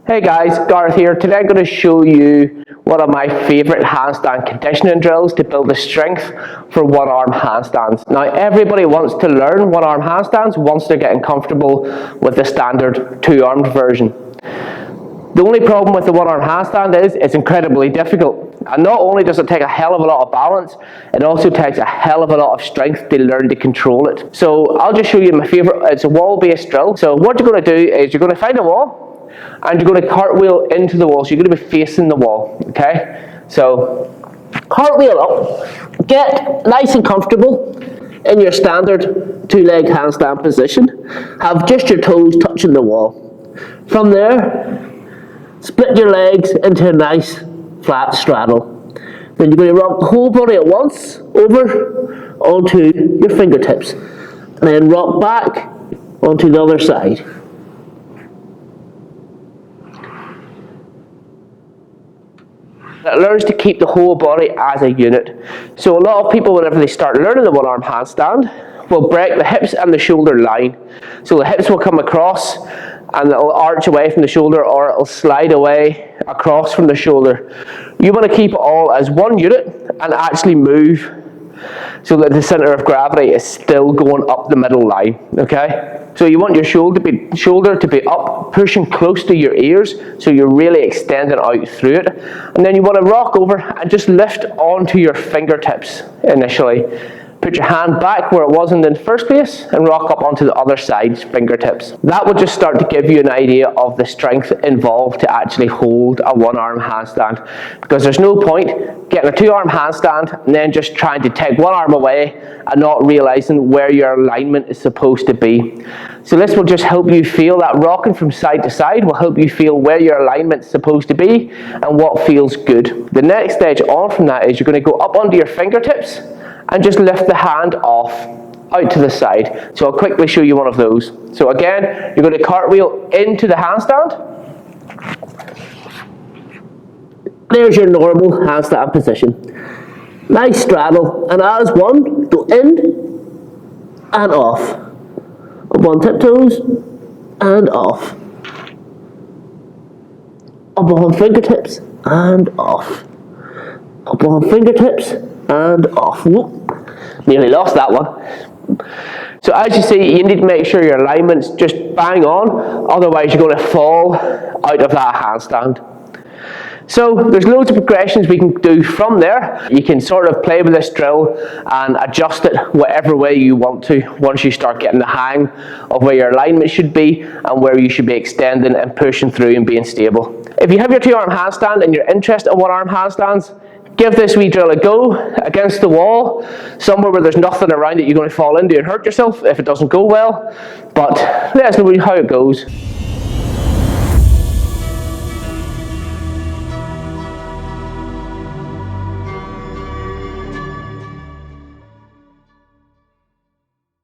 Hey guys, Gareth here. Today I'm going to show you one of my favourite handstand conditioning drills to build the strength for one-arm handstands. Now everybody wants to learn one-arm handstands once they're getting comfortable with the standard two-armed version. The only problem with the one-arm handstand is it's incredibly difficult. And not only does it take a hell of a lot of balance, it also takes a hell of a lot of strength to learn to control it. So I'll just show you my favourite. It's a wall-based drill. So what you're going to do is you're going to find a wall, and you're going to cartwheel into the wall. So you're going to be facing the wall, okay? So cartwheel up, get nice and comfortable in your standard two-leg handstand position. Have just your toes touching the wall. From there, split your legs into a nice flat straddle. Then you're going to rock the whole body at once over onto your fingertips. And then rock back onto the other side. It learns to keep the whole body as a unit. So a lot of people, whenever they start learning the one-arm handstand, will break the hips and the shoulder line. So the hips will come across and it'll arch away from the shoulder, or it'll slide away across from the shoulder. You want to keep it all as one unit and actually move so that the center of gravity is still going up the middle line, okay? So you want your shoulder to be up, pushing close to your ears, so you're really extending out through it. And then you want to rock over and just lift onto your fingertips initially. Put your hand back where it was in the first place and rock up onto the other side's fingertips. That will just start to give you an idea of the strength involved to actually hold a one-arm handstand. Because there's no point getting a two-arm handstand and then just trying to take one arm away and not realizing where your alignment is supposed to be. So this will just help you feel that rocking from side to side will help you feel where your alignment is supposed to be and what feels good. The next stage on from that is you're going to go up onto your fingertips and just lift the hand off out to the side. So I'll quickly show you one of those. So again, you're going to cartwheel into the handstand. There's your normal handstand position. Nice straddle, and as one, go in and off. Up on tiptoes and off. Up on fingertips and off. Up on fingertips and off. Whoop. Nearly lost that one. So as you see, you need to make sure your alignment's just bang on, otherwise you're going to fall out of that handstand. So there's loads of progressions we can do from there. You can sort of play with this drill and adjust it whatever way you want to once you start getting the hang of where your alignment should be and where you should be extending and pushing through and being stable. If you have your two-arm handstand and you're interested in one-arm handstands, give this wee drill a go against the wall, somewhere where there's nothing around that you're going to fall into and hurt yourself if it doesn't go well. But let us know how it goes.